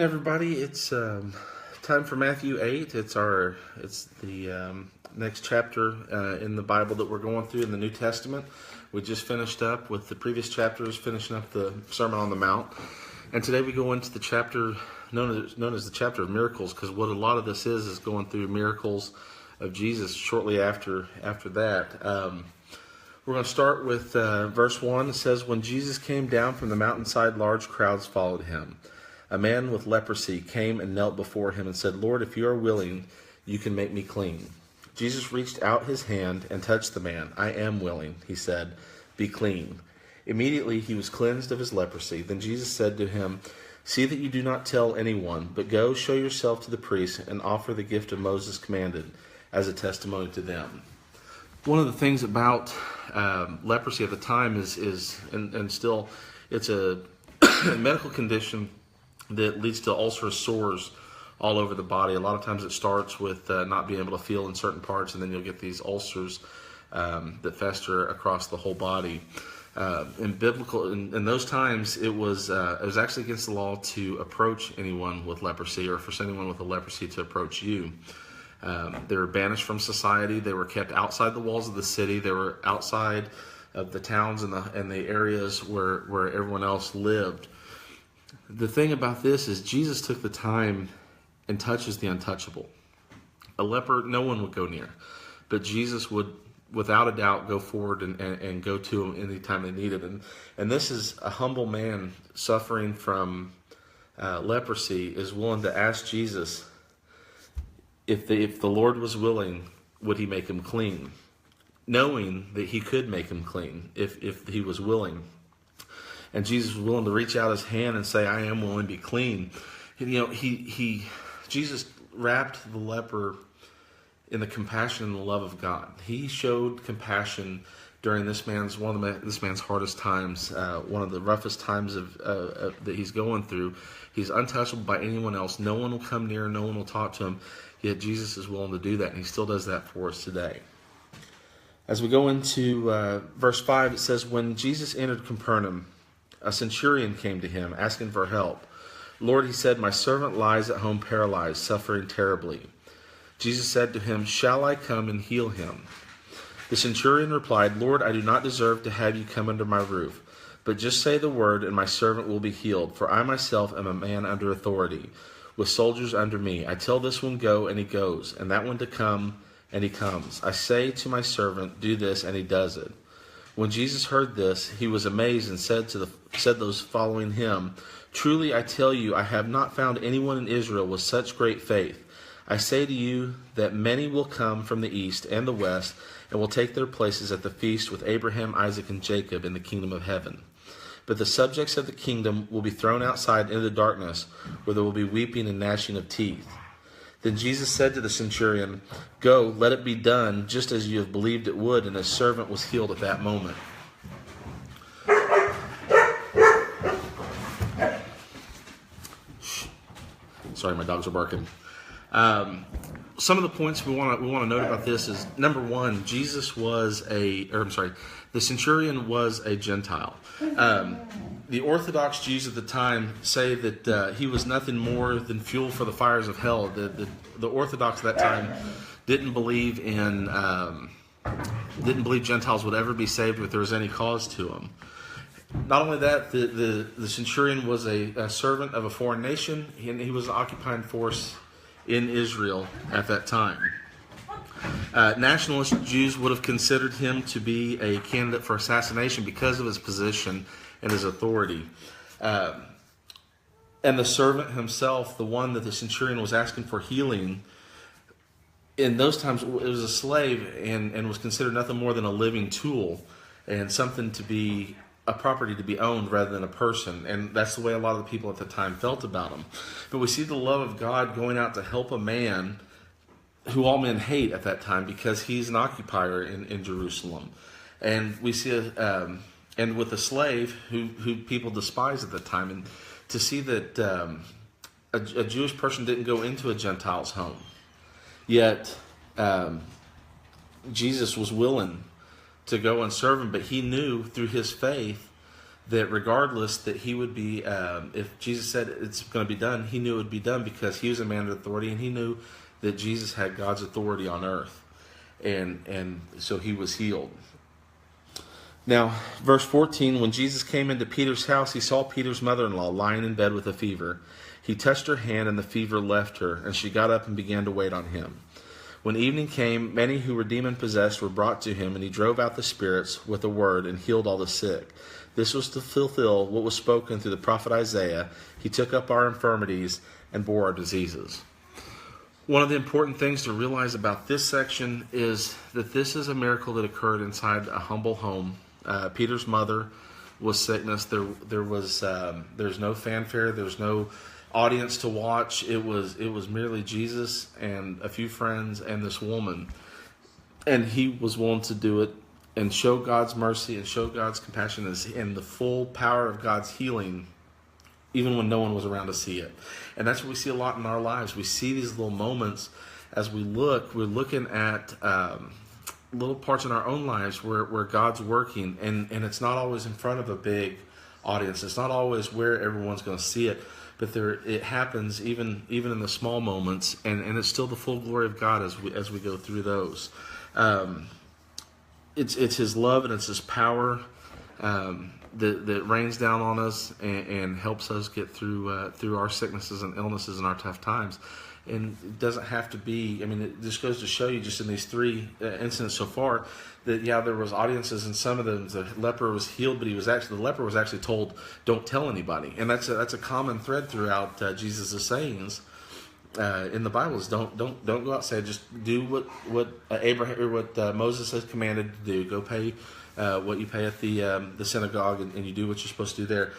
Everybody, it's time for Matthew 8. It's the next chapter in the Bible that we're going through in the New Testament. We just finished up with the previous chapters, finishing up the Sermon on the Mount, and today we go into the chapter known as the chapter of miracles, because what a lot of this is going through miracles of Jesus. Shortly after that, we're going to start with verse 1. It says, "When Jesus came down from the mountainside, large crowds followed him. A man with leprosy came and knelt before him and said, 'Lord, if you are willing, you can make me clean.' Jesus reached out his hand and touched the man. 'I am willing,' he said, 'be clean.' Immediately he was cleansed of his leprosy. Then Jesus said to him, 'See that you do not tell anyone, but go show yourself to the priest and offer the gift of Moses commanded as a testimony to them.'" One of the things about leprosy at the time is still, it's a medical condition that leads to ulcerous sores all over the body. A lot of times it starts with not being able to feel in certain parts, and then you'll get these ulcers that fester across the whole body. In those times, it was actually against the law to approach anyone with leprosy, or for anyone with a leprosy to approach you. They were banished from society. They were kept outside the walls of the city. They were outside of the towns and the areas where everyone else lived. The thing about this is Jesus took the time and touches the untouchable. A leper, no one would go near, but Jesus would, without a doubt, go forward and go to him anytime they needed him. And this is a humble man suffering from leprosy is willing to ask Jesus if the Lord was willing, would he make him clean, knowing that he could make him clean if he was willing. And Jesus was willing to reach out his hand and say, "I am willing to be clean." And, Jesus wrapped the leper in the compassion and the love of God. He showed compassion during this man's hardest times, one of the roughest times that he's going through. He's untouchable by anyone else. No one will come near. No one will talk to him. Yet Jesus is willing to do that, and he still does that for us today. As we go into verse 5, it says, "When Jesus entered Capernaum, a centurion came to him, asking for help. 'Lord,' he said, 'my servant lies at home paralyzed, suffering terribly.' Jesus said to him, 'Shall I come and heal him?' The centurion replied, 'Lord, I do not deserve to have you come under my roof, but just say the word and my servant will be healed. For I myself am a man under authority, with soldiers under me. I tell this one, go, and he goes, and that one to come, and he comes. I say to my servant, do this, and he does it.' When Jesus heard this, he was amazed and said those following him, 'Truly I tell you, I have not found anyone in Israel with such great faith. I say to you that many will come from the east and the west and will take their places at the feast with Abraham, Isaac, and Jacob in the kingdom of heaven. But the subjects of the kingdom will be thrown outside into the darkness, where there will be weeping and gnashing of teeth.' Then Jesus said to the centurion, 'Go, let it be done just as you have believed it would,' and his servant was healed at that moment." Sorry, my dogs are barking. Some of the points we want to note about this is, number one, the centurion was a Gentile. The Orthodox Jews at the time say that he was nothing more than fuel for the fires of hell. The Orthodox at that time didn't believe Gentiles would ever be saved if there was any cause to them. Not only that, the centurion was a servant of a foreign nation, and he was an occupying force in Israel at that time. Nationalist Jews would have considered him to be a candidate for assassination because of his position and his authority. And the servant himself, the one that the centurion was asking for healing, in those times it was a slave and was considered nothing more than a living tool and something to be a property to be owned rather than a person. And that's the way a lot of the people at the time felt about him. But we see the love of God going out to help a man who all men hate at that time, because he's an occupier in Jerusalem. And we see and with a slave who people despise at the time, and to see that a Jewish person didn't go into a Gentile's home, yet Jesus was willing to go and serve him, but he knew through his faith that regardless that he would be, if Jesus said it's going to be done, he knew it would be done because he was a man of authority, and he knew that Jesus had God's authority on earth, and so he was healed. Now, verse 14, when Jesus came into Peter's house, he saw Peter's mother-in-law lying in bed with a fever. He touched her hand, and the fever left her, and she got up and began to wait on him. When evening came, many who were demon-possessed were brought to him, and he drove out the spirits with a word and healed all the sick. This was to fulfill what was spoken through the prophet Isaiah. He took up our infirmities and bore our diseases. One of the important things to realize about this section is that this is a miracle that occurred inside a humble home. Peter's mother was sickness. There's no fanfare. There's no audience to watch. It was merely Jesus and a few friends and this woman, and he was willing to do it and show God's mercy and show God's compassion and the full power of God's healing, even when no one was around to see it. And that's what we see a lot in our lives. We see these little moments as we're looking at little parts in our own lives where God's working, and it's not always in front of a big audience. It's not always where everyone's going to see it, but it happens even in the small moments, and it's still the full glory of God as we go through those. It's His love and it's His power that rains down on us and helps us get through our sicknesses and illnesses and our tough times. And it doesn't have to be, it just goes to show you just in these three incidents so far that, there was audiences, and some of them, the leper was healed, but the leper was actually told, don't tell anybody. And that's a common thread throughout Jesus' sayings in the Bible is don't go outside, just do what Abraham or what Moses has commanded to do. Go pay what you pay at the synagogue, and you do what you're supposed to do there.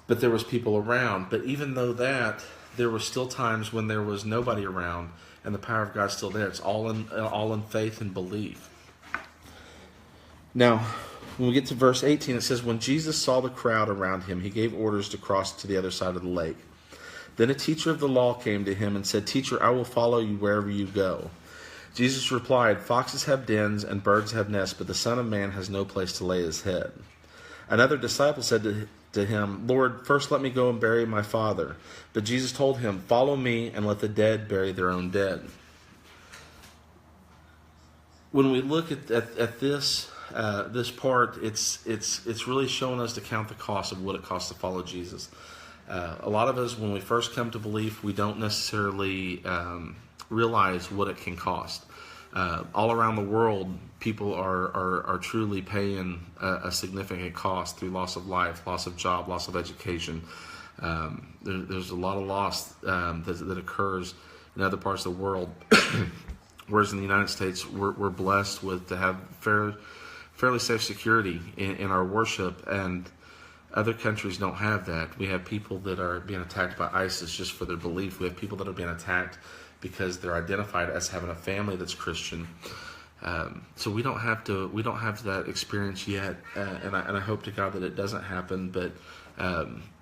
But there was people around. But even though that, there were still times when there was nobody around, and the power of God's still there. It's all in faith and belief. Now, when we get to verse 18, it says, when Jesus saw the crowd around him, he gave orders to cross to the other side of the lake. Then a teacher of the law came to him and said, Teacher, I will follow you wherever you go. Jesus replied, Foxes have dens and birds have nests, but the Son of Man has no place to lay his head. Another disciple said to him, Lord, first let me go and bury my father. But Jesus told him, Follow me and let the dead bury their own dead. When we look at this part, it's really showing us to count the cost of what it costs to follow Jesus. A lot of us, when we first come to belief, we don't necessarily realize what it can cost. All around the world, people are truly paying a significant cost through loss of life, loss of job, loss of education. There's a lot of loss that occurs in other parts of the world. Whereas in the United States, we're blessed to have fairly safe security in our worship, and other countries don't have that. We have people that are being attacked by ISIS just for their belief. We have people that are being attacked because they're identified as having a family that's Christian. So we don't have that experience yet, and I hope to God that it doesn't happen. But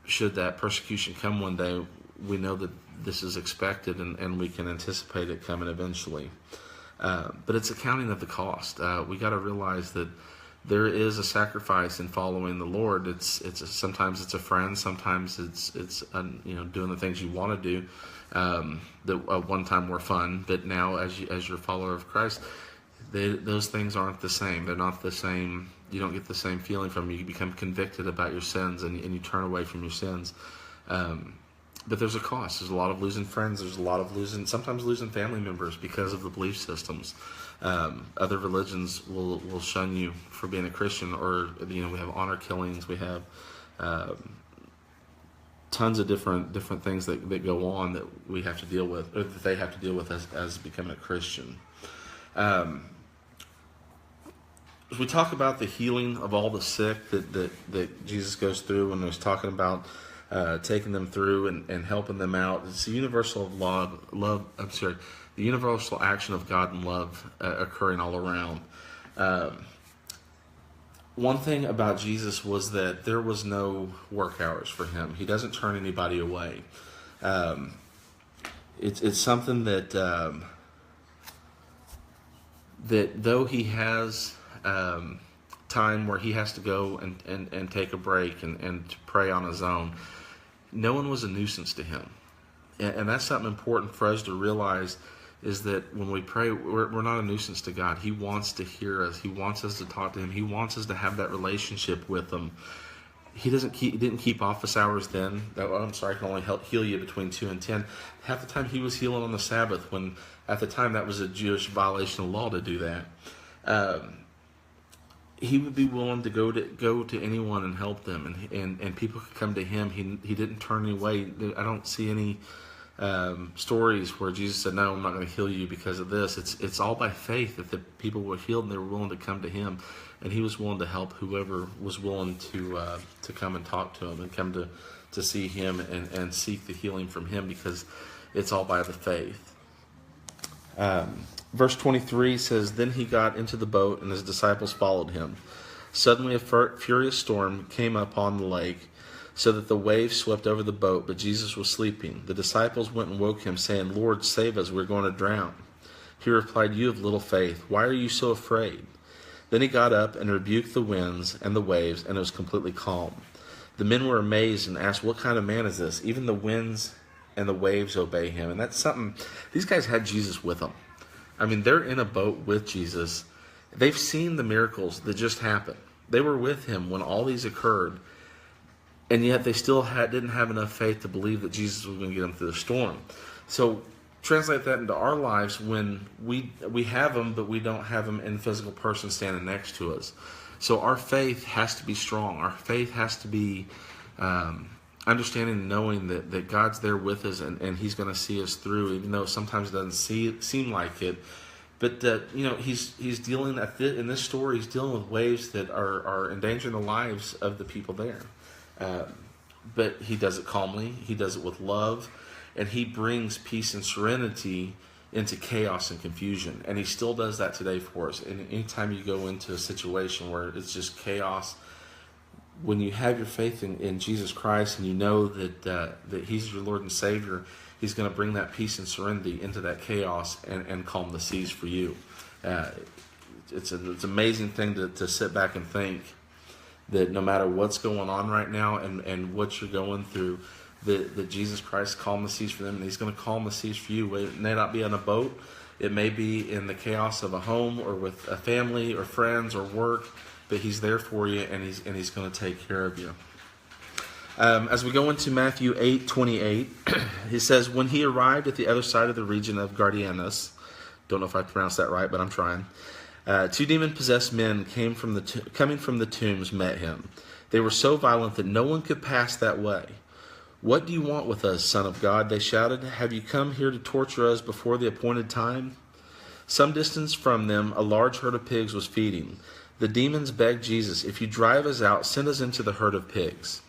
should that persecution come one day, we know that this is expected, and we can anticipate it coming eventually. But it's accounting of the cost. We got to realize that there is a sacrifice in following the Lord. Sometimes it's a friend, sometimes it's doing the things you want to do that at one time were fun, but now as you're a follower of Christ, those things aren't the same. They're not the same. You don't get the same feeling from them. You become convicted about your sins, and you turn away from your sins. But there's a cost. There's a lot of losing friends. There's a lot of sometimes losing family members because of the belief systems. Other religions will shun you for being a Christian, or we have honor killings. We have tons of different things that go on that we have to deal with, or that they have to deal with as becoming a Christian. As we talk about the healing of all the sick that Jesus goes through when he was talking about taking them through and helping them out, it's the universal the universal action of God and love occurring all around. One thing about Jesus was that there was no work hours for him. He doesn't turn anybody away. It's something that though he has time where he has to go and take a break and to pray on his own, no one was a nuisance to him. And that's something important for us to realize, is that when we pray, we're not a nuisance to God. He wants to hear us. He wants us to talk to him. He wants us to have that relationship with him. He didn't keep office hours then. I can only heal you between 2 and 10. Half the time he was healing on the Sabbath, when at the time that was a Jewish violation of law to do that. He would be willing to go to anyone and help them, and people could come to him. He didn't turn any away. I don't see any stories where Jesus said, "No, I'm not going to heal you because of this." It's all by faith that the people were healed, and they were willing to come to him, and he was willing to help whoever was willing to come and talk to him and come to see him and seek the healing from him, because it's all by the faith. Verse 23 says, "Then he got into the boat, and his disciples followed him. Suddenly a furious storm came up on the lake, so that the waves swept over the boat, but Jesus was sleeping. The disciples went and woke him, saying, 'Lord, save us, we're going to drown.' He replied, 'You have little faith. Why are you so afraid?' Then he got up and rebuked the winds and the waves, and it was completely calm. The men were amazed and asked, 'What kind of man is this? Even the winds and the waves obey him.'" And that's something, these guys had Jesus with them. I mean, they're in a boat with Jesus. They've seen the miracles that just happened. They were with him when all these occurred, and yet they still didn't have enough faith to believe that Jesus was going to get them through the storm. So translate that into our lives, when we have them, but we don't have them in physical person standing next to us. So our faith has to be strong. Our faith has to be understanding and knowing that God's there with us, and he's going to see us through, even though sometimes it doesn't seem like it. But he's dealing in this story, he's dealing with waves that are endangering the lives of the people there. But he does it calmly. He does it with love, and he brings peace and serenity into chaos and confusion. And he still does that today for us. And anytime you go into a situation where it's just chaos, when you have your faith in Jesus Christ, and you know that he's your Lord and Savior, he's going to bring that peace and serenity into that chaos and calm the seas for you. It's an amazing thing to sit back and think that no matter what's going on right now and what you're going through, that Jesus Christ calmed the seas for them, and he's going to calm the seas for you. It may not be on a boat. It may be in the chaos of a home, or with a family or friends or work, but he's there for you, and he's going to take care of you. As we go into Matthew 8:28, he says, "When he arrived at the other side of the region of Gardianus," don't know if I pronounced that right, but I'm trying, 2 demon-possessed men coming from the tombs met him. They were so violent that no one could pass that way. "What do you want with us, Son of God?" they shouted. "Have you come here to torture us before the appointed time?" Some distance from them, a large herd of pigs was feeding. The demons begged Jesus, "If you drive us out, send us into the herd of pigs."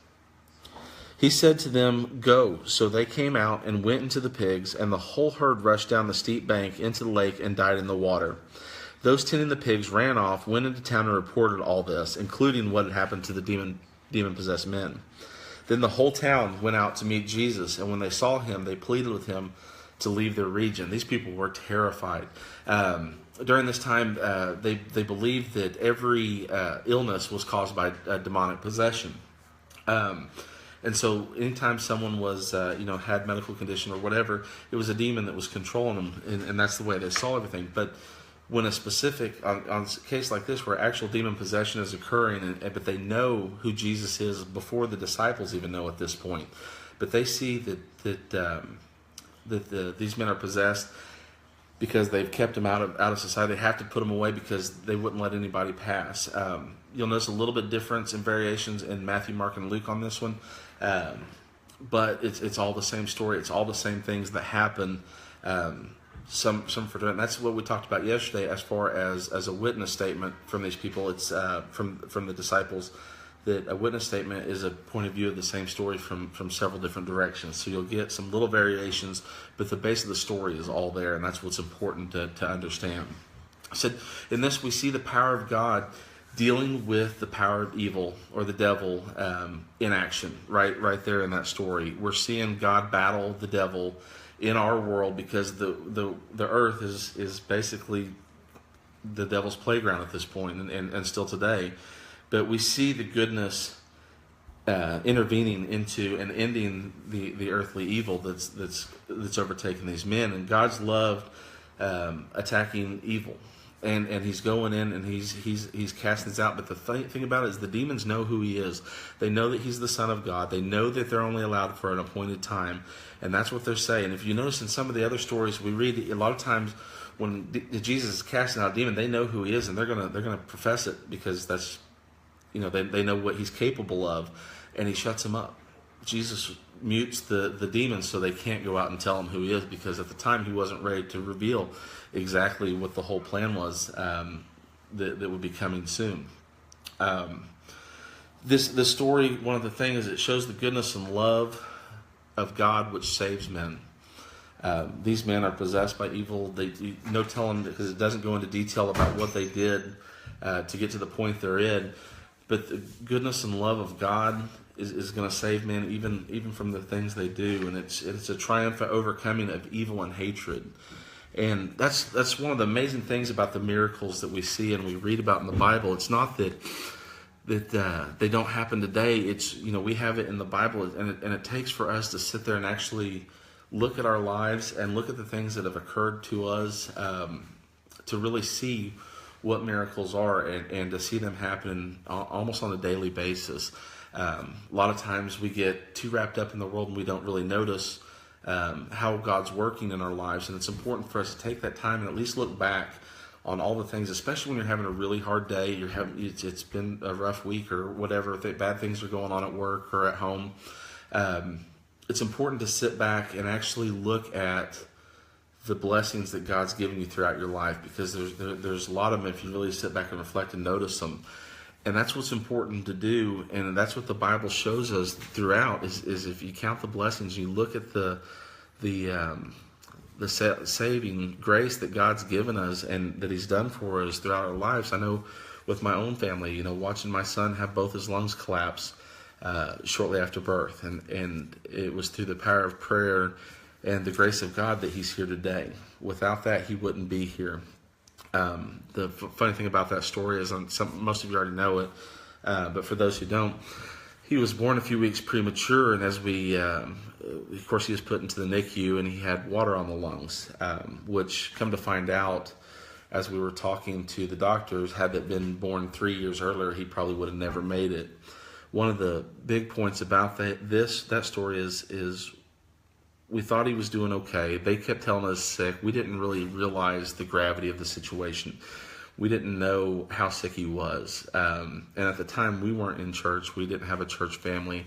He said to them, "Go." So they came out and went into the pigs, and the whole herd rushed down the steep bank into the lake and died in the water. Those tending the pigs ran off, went into town, and reported all this, including what had happened to the demon-possessed men. Then the whole town went out to meet Jesus, and when they saw him, they pleaded with him to leave their region. These people were terrified. During this time, they believed that every illness was caused by demonic possession. And so anytime someone was, had medical condition or whatever, it was a demon that was controlling them, and that's the way they saw everything. But when a specific, on a case like this where actual demon possession is occurring, but they know who Jesus is before the disciples even know at this point, but they see that these men are possessed because they've kept them out of society. They have to put them away because they wouldn't let anybody pass. You'll notice a little bit difference in variations in Matthew, Mark, and Luke on this one, but it's all the same story. It's all the same things that happen. Some for different. That's what we talked about yesterday, as far as a witness statement from these people. It's from the disciples, that a witness statement is a point of view of the same story from several different directions. So you'll get some little variations, but the base of the story is all there, and that's what's important to understand. I said, in this we see the power of God dealing with the power of evil, or the devil, in action. Right there in that story, we're seeing God battle the devil in our world, because the earth is basically the devil's playground at this point, and still today. But we see the goodness intervening into and ending the earthly evil that's overtaken these men, and God's love attacking evil, and he's going in and he's casting this out. But the thing about it is the demons know who he is. They know that he's the Son of God. They know that they're only allowed for an appointed time, and that's what they're saying. If you notice in some of the other stories we read, a lot of times when Jesus is casting out a demon, they know who he is, and they're gonna profess it, because that's, they know what he's capable of, and he shuts him up. Jesus mutes the demons so they can't go out and tell him who he is, because at the time he wasn't ready to reveal exactly what the whole plan was that would be coming soon. This story, one of the things, it shows the goodness and love of God which saves men. These men are possessed by evil. No telling, because it doesn't go into detail about what they did to get to the point they're in. But the goodness and love of God is going to save men even from the things they do, and it's a triumphant overcoming of evil and hatred. And that's one of the amazing things about the miracles that we see and we read about in the Bible. It's not that they don't happen today. It's, we have it in the Bible, and it takes for us to sit there and actually look at our lives and look at the things that have occurred to us, to really see what miracles are, and to see them happen almost on a daily basis. A lot of times we get too wrapped up in the world and we don't really notice how God's working in our lives, and it's important for us to take that time and at least look back on all the things, especially when you're having a really hard day, it's been a rough week or whatever, if bad things are going on at work or at home. It's important to sit back and actually look at the blessings that God's given you throughout your life, because there's a lot of them if you really sit back and reflect and notice them. And that's what's important to do, and that's what the Bible shows us throughout, is if you count the blessings, you look at the saving grace that God's given us and that he's done for us throughout our lives. I know with my own family, watching my son have both his lungs collapse shortly after birth, and it was through the power of prayer and the grace of God that he's here today. Without that, he wouldn't be here. The funny thing about that story is, most of you already know it, but for those who don't, he was born a few weeks premature, and as of course, he was put into the NICU, and he had water on the lungs, which, come to find out, as we were talking to the doctors, had it been born 3 years earlier, he probably would have never made it. One of the big points about that story is we thought he was doing okay. They kept telling us sick. We didn't really realize the gravity of the situation. We didn't know how sick he was. And at the time, we weren't in church. We didn't have a church family.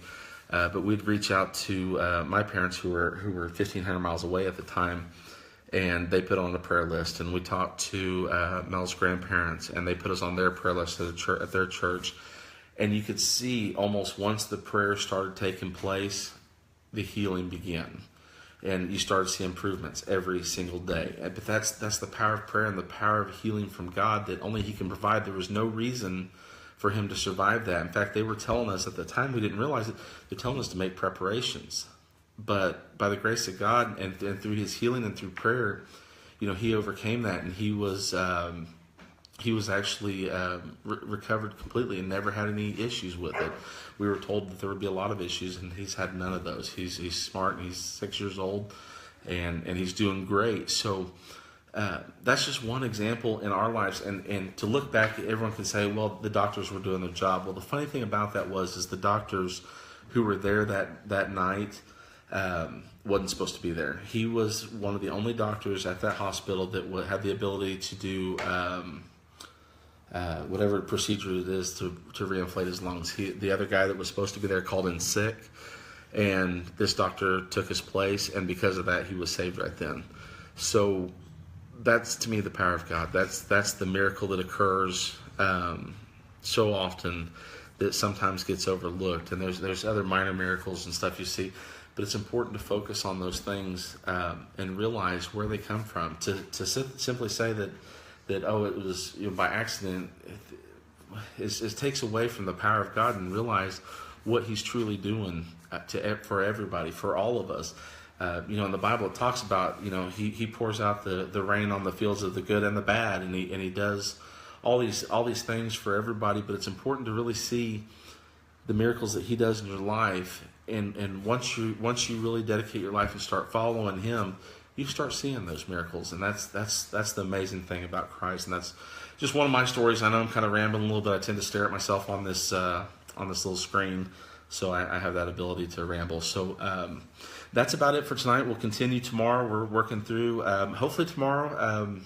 But we'd reach out to my parents, who were 1,500 miles away at the time, and they put on a prayer list. And we talked to Mel's grandparents, and they put us on their prayer list at their church. And you could see almost once the prayer started taking place, the healing began. And you started to see improvements every single day. But that's the power of prayer and the power of healing from God that only he can provide. There was no reason for him to survive that. In fact, they were telling us at the time, we didn't realize it, they're telling us to make preparations. But by the grace of God and through his healing and through prayer, he overcame that, and he was actually recovered completely and never had any issues with it. We were told that there would be a lot of issues, and he's had none of those. He's smart, and he's 6 years old, and he's doing great. So that's just one example in our lives. And to look back, everyone can say, well, the doctors were doing their job. Well, the funny thing about that is the doctors who were there that night wasn't supposed to be there. He was one of the only doctors at that hospital that had the ability to do whatever procedure it is to reinflate his lungs. The other guy that was supposed to be there called in sick, and this doctor took his place, and because of that, he was saved right then. So that's, to me, the power of God. That's the miracle that occurs so often that sometimes gets overlooked. And there's other minor miracles and stuff you see, but it's important to focus on those things and realize where they come from. To simply say that it was by accident, it takes away from the power of God, and realize what he's truly doing for everybody, for all of us. In the Bible it talks about, he pours out the rain on the fields of the good and the bad, and he does all these things for everybody. But it's important to really see the miracles that he does in your life, and once you really dedicate your life and start following him, you start seeing those miracles. And that's the amazing thing about Christ. And that's just one of my stories. I know I'm kind of rambling a little bit. I tend to stare at myself on this little screen, so I have that ability to ramble. So that's about it for tonight. We'll continue tomorrow. We're working through, hopefully tomorrow,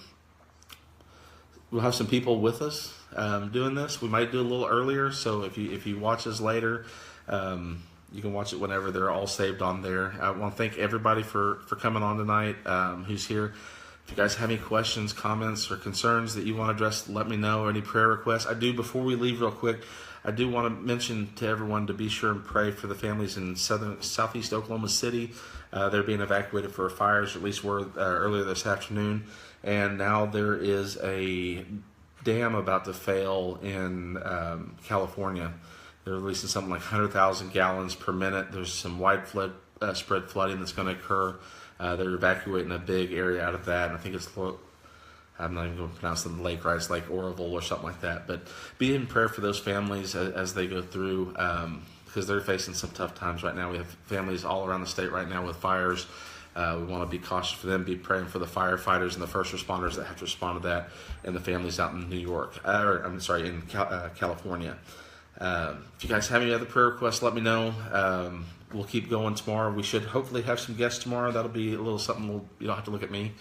we'll have some people with us doing this. We might do a little earlier, so if you watch us later, you can watch it whenever. They're all saved on there. I want to thank everybody for coming on tonight, who's here. If you guys have any questions, comments, or concerns that you want to address, let me know, or any prayer requests. before we leave real quick, I do want to mention to everyone to be sure and pray for the families in southeast Oklahoma City. They're being evacuated for fires, at least were earlier this afternoon. And now there is a dam about to fail in California. They're releasing something like 100,000 gallons per minute. There's some widespread flooding that's going to occur. They're evacuating a big area out of that, and I think I'm not even going to pronounce the lake right. It's like Oroville or something like that. But be in prayer for those families as they go through, because they're facing some tough times right now. We have families all around the state right now with fires. We want to be cautious for them, be praying for the firefighters and the first responders that have to respond to that, and the families out in in California. If you guys have any other prayer requests, let me know. We'll keep going tomorrow. We should hopefully have some guests tomorrow. That'll be a little something. You don't have to look at me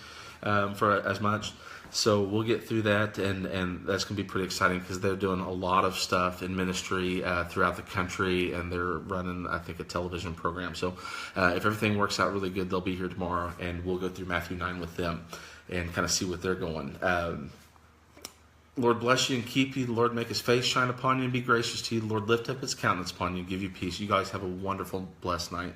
for as much. So we'll get through that, and that's going to be pretty exciting because they're doing a lot of stuff in ministry throughout the country, and they're running, I think, a television program. So if everything works out really good, they'll be here tomorrow, and we'll go through Matthew 9 with them and kind of see what they're going. Lord bless you and keep you. The Lord make his face shine upon you and be gracious to you. The Lord lift up his countenance upon you and give you peace. You guys have a wonderful, blessed night.